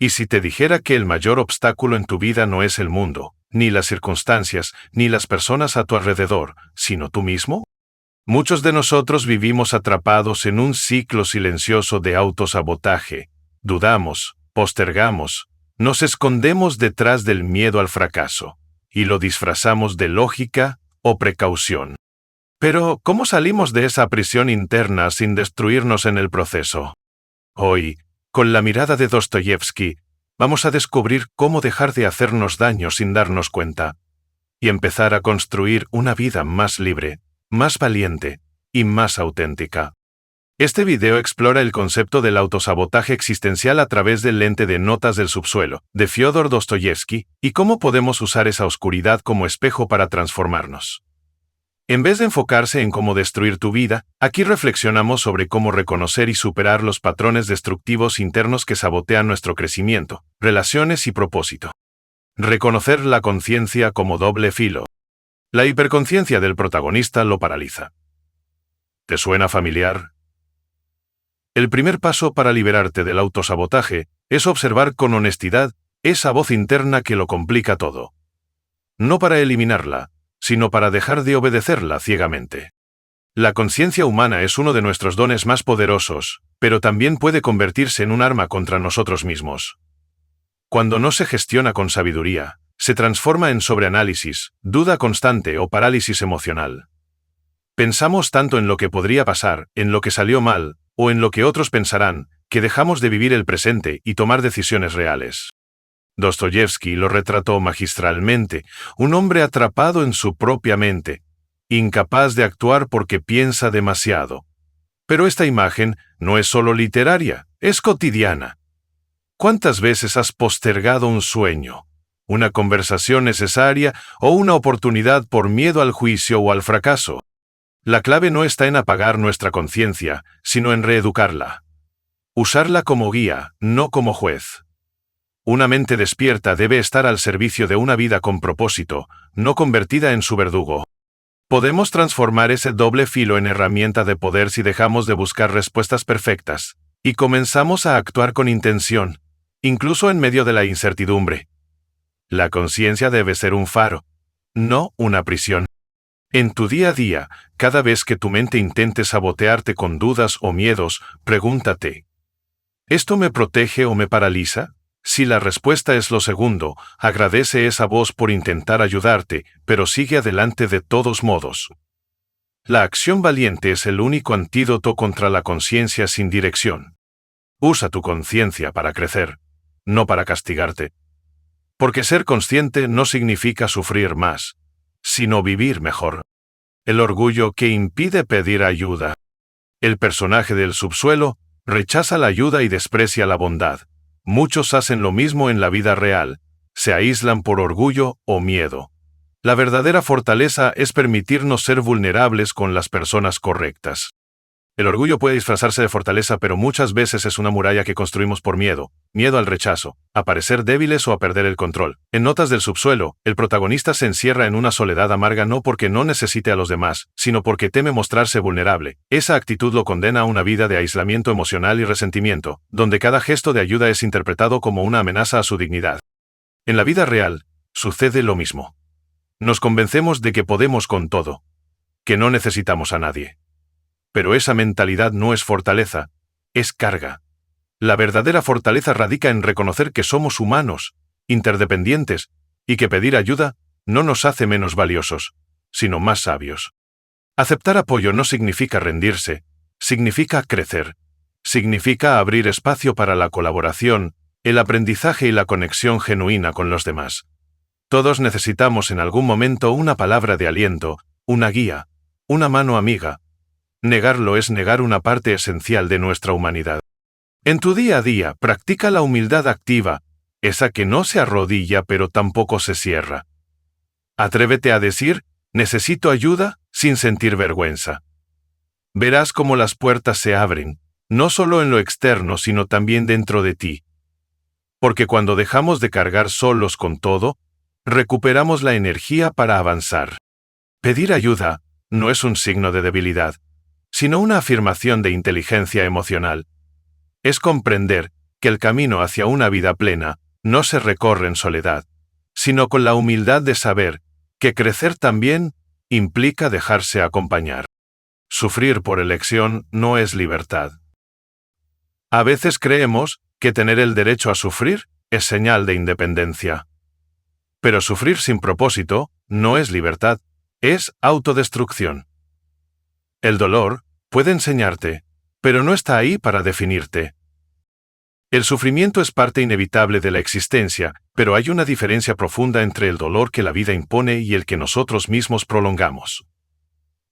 ¿Y si te dijera que el mayor obstáculo en tu vida no es el mundo, ni las circunstancias, ni las personas a tu alrededor, sino tú mismo? Muchos de nosotros vivimos atrapados en un ciclo silencioso de autosabotaje. Dudamos, postergamos, nos escondemos detrás del miedo al fracaso, y lo disfrazamos de lógica o precaución. Pero, ¿cómo salimos de esa prisión interna sin destruirnos en el proceso? Hoy, con la mirada de Dostoyevsky, vamos a descubrir cómo dejar de hacernos daño sin darnos cuenta, y empezar a construir una vida más libre, más valiente y más auténtica. Este video explora el concepto del autosabotaje existencial a través del lente de Notas del subsuelo, de Fyodor Dostoyevsky, y cómo podemos usar esa oscuridad como espejo para transformarnos. En vez de enfocarse en cómo destruir tu vida, aquí reflexionamos sobre cómo reconocer y superar los patrones destructivos internos que sabotean nuestro crecimiento, relaciones y propósito. Reconocer la conciencia como doble filo. La hiperconciencia del protagonista lo paraliza. ¿Te suena familiar? El primer paso para liberarte del autosabotaje es observar con honestidad esa voz interna que lo complica todo. No para eliminarla, sino para dejar de obedecerla ciegamente. La conciencia humana es uno de nuestros dones más poderosos, pero también puede convertirse en un arma contra nosotros mismos. Cuando no se gestiona con sabiduría, se transforma en sobreanálisis, duda constante o parálisis emocional. Pensamos tanto en lo que podría pasar, en lo que salió mal, o en lo que otros pensarán, que dejamos de vivir el presente y tomar decisiones reales. Dostoyevsky lo retrató magistralmente, un hombre atrapado en su propia mente, incapaz de actuar porque piensa demasiado. Pero esta imagen no es solo literaria, es cotidiana. ¿Cuántas veces has postergado un sueño, una conversación necesaria o una oportunidad por miedo al juicio o al fracaso? La clave no está en apagar nuestra conciencia, sino en reeducarla. Usarla como guía, no como juez. Una mente despierta debe estar al servicio de una vida con propósito, no convertida en su verdugo. Podemos transformar ese doble filo en herramienta de poder si dejamos de buscar respuestas perfectas y comenzamos a actuar con intención, incluso en medio de la incertidumbre. La conciencia debe ser un faro, no una prisión. En tu día a día, cada vez que tu mente intente sabotearte con dudas o miedos, pregúntate: ¿esto me protege o me paraliza? Si la respuesta es lo segundo, agradece esa voz por intentar ayudarte, pero sigue adelante de todos modos. La acción valiente es el único antídoto contra la conciencia sin dirección. Usa tu conciencia para crecer, no para castigarte. Porque ser consciente no significa sufrir más, sino vivir mejor. El orgullo que impide pedir ayuda. El personaje del subsuelo rechaza la ayuda y desprecia la bondad. Muchos hacen lo mismo en la vida real, se aíslan por orgullo o miedo. La verdadera fortaleza es permitirnos ser vulnerables con las personas correctas. El orgullo puede disfrazarse de fortaleza, pero muchas veces es una muralla que construimos por miedo al rechazo, a parecer débiles o a perder el control. En Notas del subsuelo, el protagonista se encierra en una soledad amarga no porque no necesite a los demás, sino porque teme mostrarse vulnerable. Esa actitud lo condena a una vida de aislamiento emocional y resentimiento, donde cada gesto de ayuda es interpretado como una amenaza a su dignidad. En la vida real, sucede lo mismo. Nos convencemos de que podemos con todo, que no necesitamos a nadie. Pero esa mentalidad no es fortaleza, es carga. La verdadera fortaleza radica en reconocer que somos humanos, interdependientes, y que pedir ayuda no nos hace menos valiosos, sino más sabios. Aceptar apoyo no significa rendirse, significa crecer, significa abrir espacio para la colaboración, el aprendizaje y la conexión genuina con los demás. Todos necesitamos en algún momento una palabra de aliento, una guía, una mano amiga. Negarlo es negar una parte esencial de nuestra humanidad. En tu día a día, practica la humildad activa, esa que no se arrodilla pero tampoco se cierra. Atrévete a decir, necesito ayuda, sin sentir vergüenza. Verás cómo las puertas se abren, no solo en lo externo sino también dentro de ti. Porque cuando dejamos de cargar solos con todo, recuperamos la energía para avanzar. Pedir ayuda no es un signo de debilidad, sino una afirmación de inteligencia emocional. Es comprender que el camino hacia una vida plena no se recorre en soledad, sino con la humildad de saber que crecer también implica dejarse acompañar. Sufrir por elección no es libertad. A veces creemos que tener el derecho a sufrir es señal de independencia. Pero sufrir sin propósito no es libertad, es autodestrucción. El dolor puede enseñarte, pero no está ahí para definirte. El sufrimiento es parte inevitable de la existencia, pero hay una diferencia profunda entre el dolor que la vida impone y el que nosotros mismos prolongamos.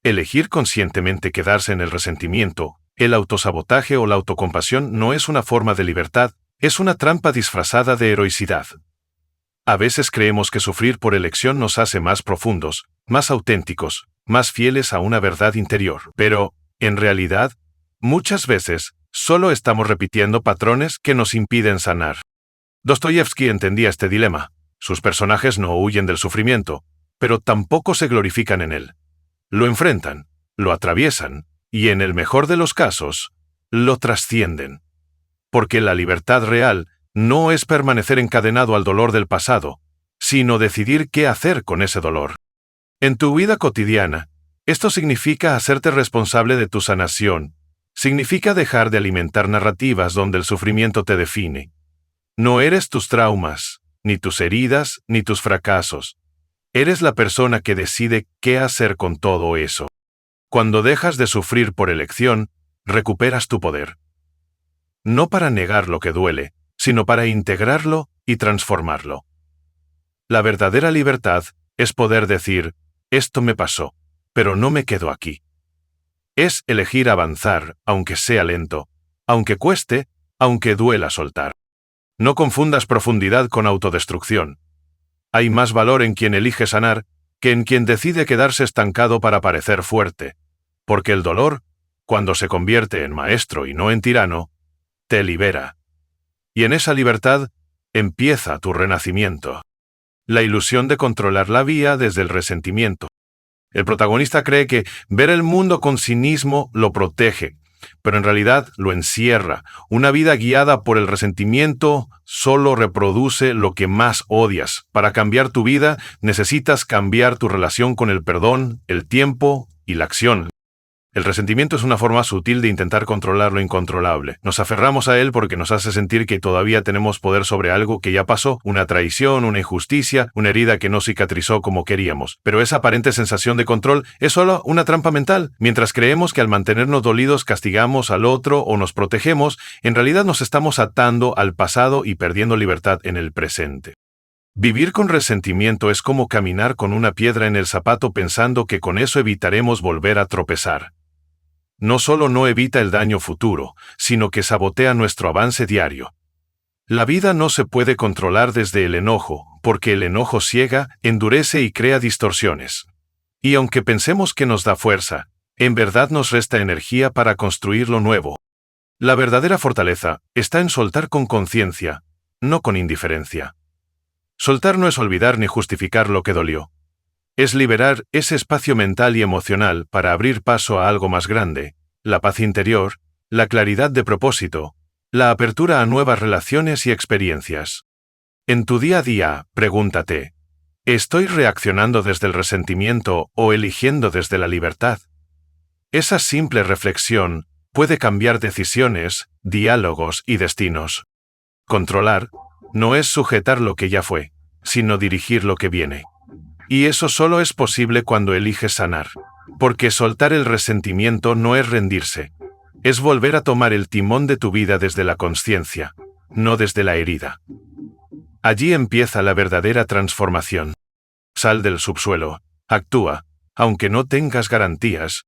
Elegir conscientemente quedarse en el resentimiento, el autosabotaje o la autocompasión no es una forma de libertad, es una trampa disfrazada de heroicidad. A veces creemos que sufrir por elección nos hace más profundos, más auténticos, más fieles a una verdad interior. Pero, en realidad, muchas veces, solo estamos repitiendo patrones que nos impiden sanar. Dostoyevsky entendía este dilema. Sus personajes no huyen del sufrimiento, pero tampoco se glorifican en él. Lo enfrentan, lo atraviesan, y en el mejor de los casos, lo trascienden. Porque la libertad real no es permanecer encadenado al dolor del pasado, sino decidir qué hacer con ese dolor. En tu vida cotidiana, esto significa hacerte responsable de tu sanación, significa dejar de alimentar narrativas donde el sufrimiento te define. No eres tus traumas, ni tus heridas, ni tus fracasos. Eres la persona que decide qué hacer con todo eso. Cuando dejas de sufrir por elección, recuperas tu poder. No para negar lo que duele, sino para integrarlo y transformarlo. La verdadera libertad es poder decir, esto me pasó, pero no me quedo aquí. Es elegir avanzar, aunque sea lento, aunque cueste, aunque duela soltar. No confundas profundidad con autodestrucción. Hay más valor en quien elige sanar que en quien decide quedarse estancado para parecer fuerte, porque el dolor, cuando se convierte en maestro y no en tirano, te libera. Y en esa libertad empieza tu renacimiento. La ilusión de controlar la vía desde el resentimiento. El protagonista cree que ver el mundo con cinismo lo protege, pero en realidad lo encierra. Una vida guiada por el resentimiento solo reproduce lo que más odias. Para cambiar tu vida, necesitas cambiar tu relación con el perdón, el tiempo y la acción. El resentimiento es una forma sutil de intentar controlar lo incontrolable. Nos aferramos a él porque nos hace sentir que todavía tenemos poder sobre algo que ya pasó, una traición, una injusticia, una herida que no cicatrizó como queríamos. Pero esa aparente sensación de control es solo una trampa mental. Mientras creemos que al mantenernos dolidos castigamos al otro o nos protegemos, en realidad nos estamos atando al pasado y perdiendo libertad en el presente. Vivir con resentimiento es como caminar con una piedra en el zapato pensando que con eso evitaremos volver a tropezar. No solo no evita el daño futuro, sino que sabotea nuestro avance diario. La vida no se puede controlar desde el enojo, porque el enojo ciega, endurece y crea distorsiones. Y aunque pensemos que nos da fuerza, en verdad nos resta energía para construir lo nuevo. La verdadera fortaleza está en soltar con conciencia, no con indiferencia. Soltar no es olvidar ni justificar lo que dolió. Es liberar ese espacio mental y emocional para abrir paso a algo más grande, la paz interior, la claridad de propósito, la apertura a nuevas relaciones y experiencias. En tu día a día, pregúntate, ¿estoy reaccionando desde el resentimiento o eligiendo desde la libertad? Esa simple reflexión puede cambiar decisiones, diálogos y destinos. Controlar no es sujetar lo que ya fue, sino dirigir lo que viene. Y eso solo es posible cuando eliges sanar. Porque soltar el resentimiento no es rendirse. Es volver a tomar el timón de tu vida desde la consciencia, no desde la herida. Allí empieza la verdadera transformación. Sal del subsuelo, actúa, aunque no tengas garantías.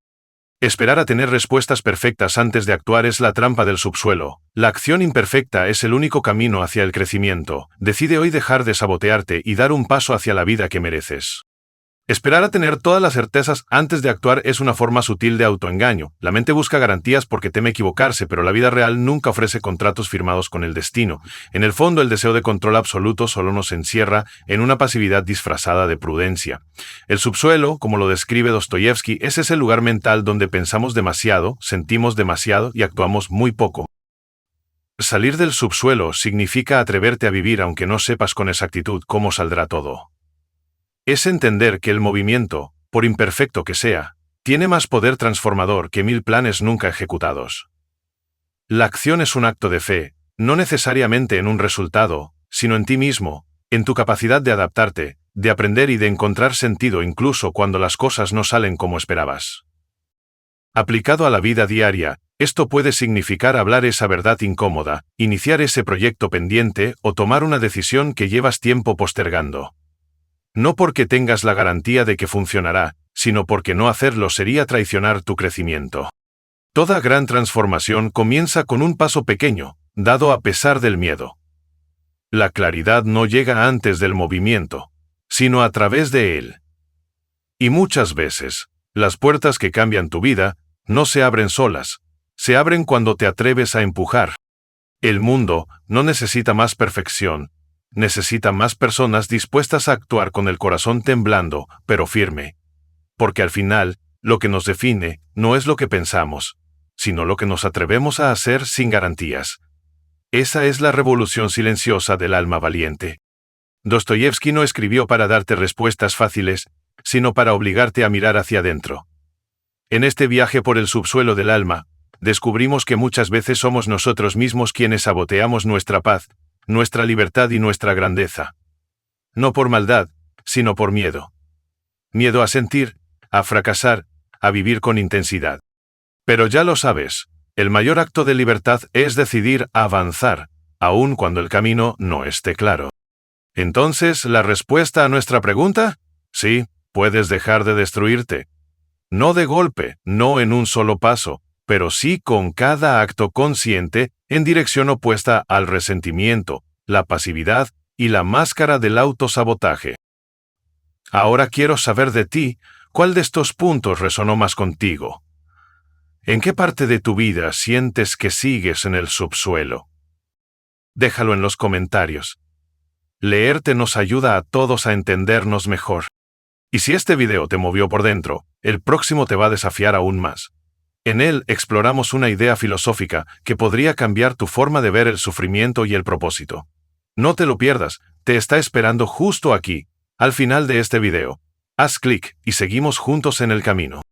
Esperar a tener respuestas perfectas antes de actuar es la trampa del subsuelo. La acción imperfecta es el único camino hacia el crecimiento. Decide hoy dejar de sabotearte y dar un paso hacia la vida que mereces. Esperar a tener todas las certezas antes de actuar es una forma sutil de autoengaño. La mente busca garantías porque teme equivocarse, pero la vida real nunca ofrece contratos firmados con el destino. En el fondo, el deseo de control absoluto solo nos encierra en una pasividad disfrazada de prudencia. El subsuelo, como lo describe Dostoyevsky, es ese lugar mental donde pensamos demasiado, sentimos demasiado y actuamos muy poco. Salir del subsuelo significa atreverte a vivir aunque no sepas con exactitud cómo saldrá todo. Es entender que el movimiento, por imperfecto que sea, tiene más poder transformador que 1000 planes nunca ejecutados. La acción es un acto de fe, no necesariamente en un resultado, sino en ti mismo, en tu capacidad de adaptarte, de aprender y de encontrar sentido incluso cuando las cosas no salen como esperabas. Aplicado a la vida diaria, esto puede significar hablar esa verdad incómoda, iniciar ese proyecto pendiente o tomar una decisión que llevas tiempo postergando. No porque tengas la garantía de que funcionará, sino porque no hacerlo sería traicionar tu crecimiento. Toda gran transformación comienza con un paso pequeño, dado a pesar del miedo. La claridad no llega antes del movimiento, sino a través de él. Y muchas veces, las puertas que cambian tu vida, no se abren solas, se abren cuando te atreves a empujar. El mundo no necesita más perfección, necesita más personas dispuestas a actuar con el corazón temblando, pero firme. Porque al final, lo que nos define no es lo que pensamos, sino lo que nos atrevemos a hacer sin garantías. Esa es la revolución silenciosa del alma valiente. Dostoyevski no escribió para darte respuestas fáciles, sino para obligarte a mirar hacia adentro. En este viaje por el subsuelo del alma, descubrimos que muchas veces somos nosotros mismos quienes saboteamos nuestra paz, nuestra libertad y nuestra grandeza. No por maldad, sino por miedo. Miedo a sentir, a fracasar, a vivir con intensidad. Pero ya lo sabes, el mayor acto de libertad es decidir avanzar, aun cuando el camino no esté claro. Entonces, ¿la respuesta a nuestra pregunta? Sí, puedes dejar de destruirte. No de golpe, no en un solo paso, pero sí con cada acto consciente en dirección opuesta al resentimiento, la pasividad y la máscara del autosabotaje. Ahora quiero saber de ti, ¿cuál de estos puntos resonó más contigo? ¿En qué parte de tu vida sientes que sigues en el subsuelo? Déjalo en los comentarios. Leerte nos ayuda a todos a entendernos mejor. Y si este video te movió por dentro, el próximo te va a desafiar aún más. En él exploramos una idea filosófica que podría cambiar tu forma de ver el sufrimiento y el propósito. No te lo pierdas, te está esperando justo aquí, al final de este video. Haz clic y seguimos juntos en el camino.